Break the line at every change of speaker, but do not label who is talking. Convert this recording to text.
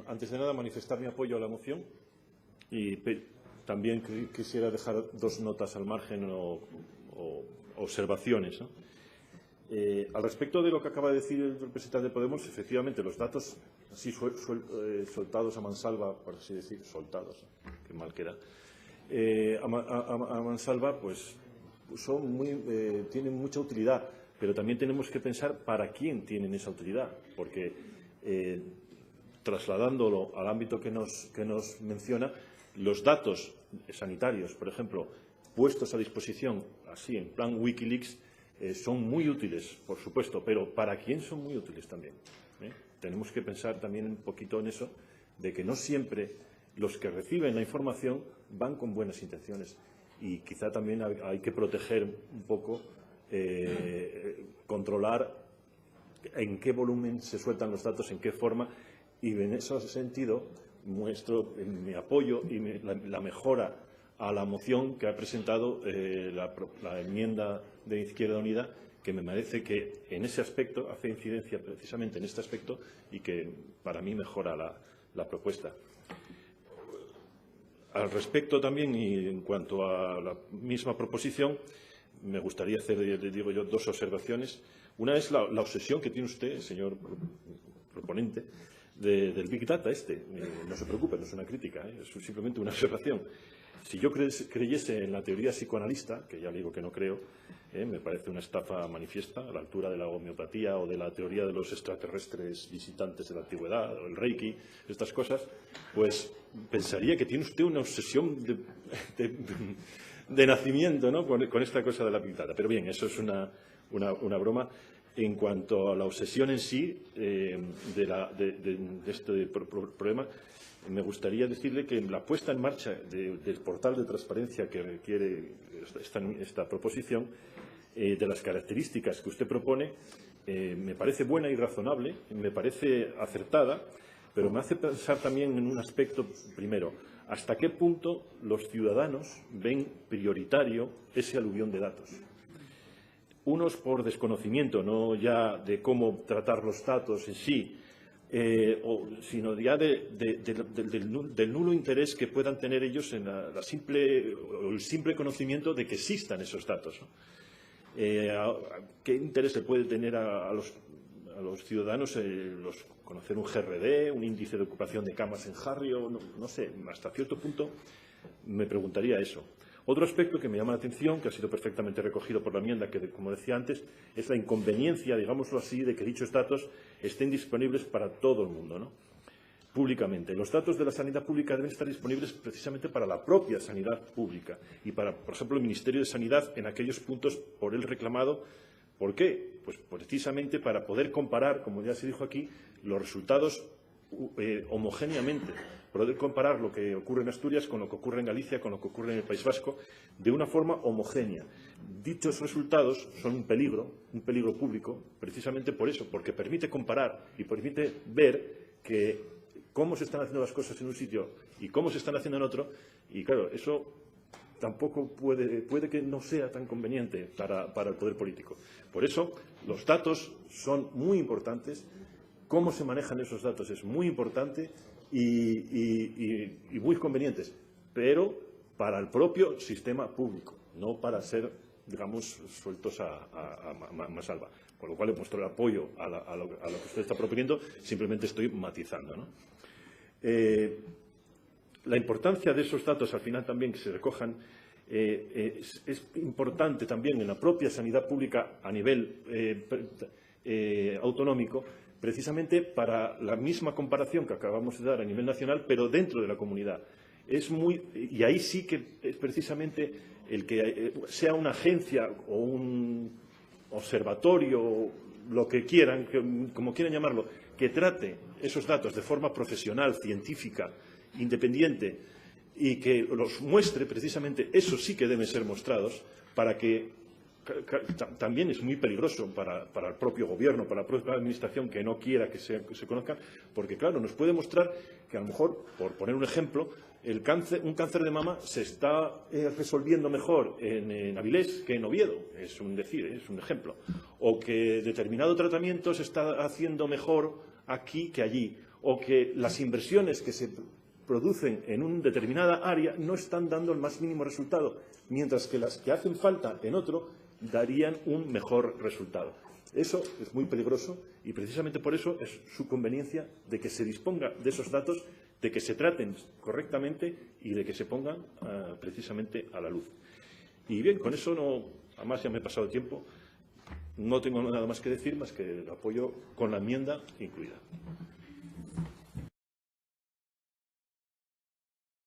Antes de nada, manifestar mi apoyo a la moción y también quisiera dejar dos notas al margen o observaciones, ¿no? Al respecto de lo que acaba de decir el representante de Podemos, efectivamente, los datos así soltados a mansalva, por así decir, soltados, qué mal queda, a mansalva, pues tienen mucha utilidad, pero también tenemos que pensar para quién tienen esa utilidad, porque trasladándolo al ámbito que nos menciona, los datos sanitarios, por ejemplo, puestos a disposición, así en plan Wikileaks, son muy útiles, por supuesto, pero ¿para quién son muy útiles también? Tenemos que pensar también un poquito en eso, de que no siempre los que reciben la información van con buenas intenciones y quizá también hay que proteger un poco, controlar en qué volumen se sueltan los datos, en qué forma, y en ese sentido muestro mi apoyo y la mejora a la moción que ha presentado la enmienda de Izquierda Unida, que me parece que en ese aspecto hace incidencia precisamente en este aspecto y que para mí mejora la propuesta. Al respecto también, y en cuanto a la misma proposición, me gustaría hacer, digo yo, dos observaciones. Una es la obsesión que tiene usted, señor proponente, del Big Data no se preocupe, no es una crítica, es simplemente una observación. Si yo creyese en la teoría psicoanalista, que ya le digo que no creo, me parece una estafa manifiesta a la altura de la homeopatía o de la teoría de los extraterrestres visitantes de la antigüedad o el Reiki, estas cosas, pues pensaría que tiene usted una obsesión de nacimiento, ¿no?, con esta cosa de la Big Data. Pero bien, eso es una broma. En cuanto a la obsesión en sí de este problema, me gustaría decirle que la puesta en marcha del portal de transparencia que requiere esta proposición, de las características que usted propone, me parece buena y razonable, me parece acertada, pero me hace pensar también en un aspecto, primero, hasta qué punto los ciudadanos ven prioritario ese aluvión de datos. Unos por desconocimiento, no ya de cómo tratar los datos en sí, sino ya del nulo interés que puedan tener ellos en el simple conocimiento de que existan esos datos, ¿no? ¿Qué interés le puede tener a los ciudadanos conocer un GRD, un índice de ocupación de camas en Harrio? No sé, hasta cierto punto me preguntaría eso. Otro aspecto que me llama la atención, que ha sido perfectamente recogido por la enmienda, que, como decía antes, es la inconveniencia, digámoslo así, de que dichos datos estén disponibles para todo el mundo, ¿no?, públicamente. Los datos de la sanidad pública deben estar disponibles precisamente para la propia sanidad pública y para, por ejemplo, el Ministerio de Sanidad en aquellos puntos por él reclamado. ¿Por qué? Pues precisamente para poder comparar, como ya se dijo aquí, los resultados homogéneamente, poder comparar lo que ocurre en Asturias con lo que ocurre en Galicia, con lo que ocurre en el País Vasco, de una forma homogénea. Dichos resultados son un peligro público, precisamente por eso, porque permite comparar y permite ver cómo se están haciendo las cosas en un sitio y cómo se están haciendo en otro, y claro, eso tampoco puede que no sea tan conveniente para el poder político. Por eso, los datos son muy importantes. Cómo se manejan esos datos es muy importante y muy convenientes, pero para el propio sistema público, no para ser, digamos, sueltos a mansalva. Con lo cual le muestro el apoyo a lo que usted está proponiendo, simplemente estoy matizando, ¿no? La importancia de esos datos, al final también que se recojan, es importante también en la propia sanidad pública a nivel autonómico, precisamente para la misma comparación que acabamos de dar a nivel nacional, pero dentro de la comunidad. Y ahí sí que es precisamente el que sea una agencia o un observatorio, lo que quieran, como quieran llamarlo, que trate esos datos de forma profesional, científica, independiente, y que los muestre precisamente, eso sí que deben ser mostrados, para que también es muy peligroso para el propio gobierno, para la propia administración, que no quiera que se conozcan, porque claro, nos puede mostrar que a lo mejor, por poner un ejemplo, un cáncer de mama se está resolviendo mejor en Avilés que en Oviedo, es un ejemplo, o que determinado tratamiento se está haciendo mejor aquí que allí, o que las inversiones que se producen en una determinada área no están dando el más mínimo resultado, mientras que las que hacen falta en otro darían un mejor resultado. Eso es muy peligroso y precisamente por eso es su conveniencia de que se disponga de esos datos, de que se traten correctamente y de que se pongan precisamente a la luz. Y bien, con eso no, además ya me he pasado el tiempo, no tengo nada más que decir, más que el apoyo con la enmienda incluida.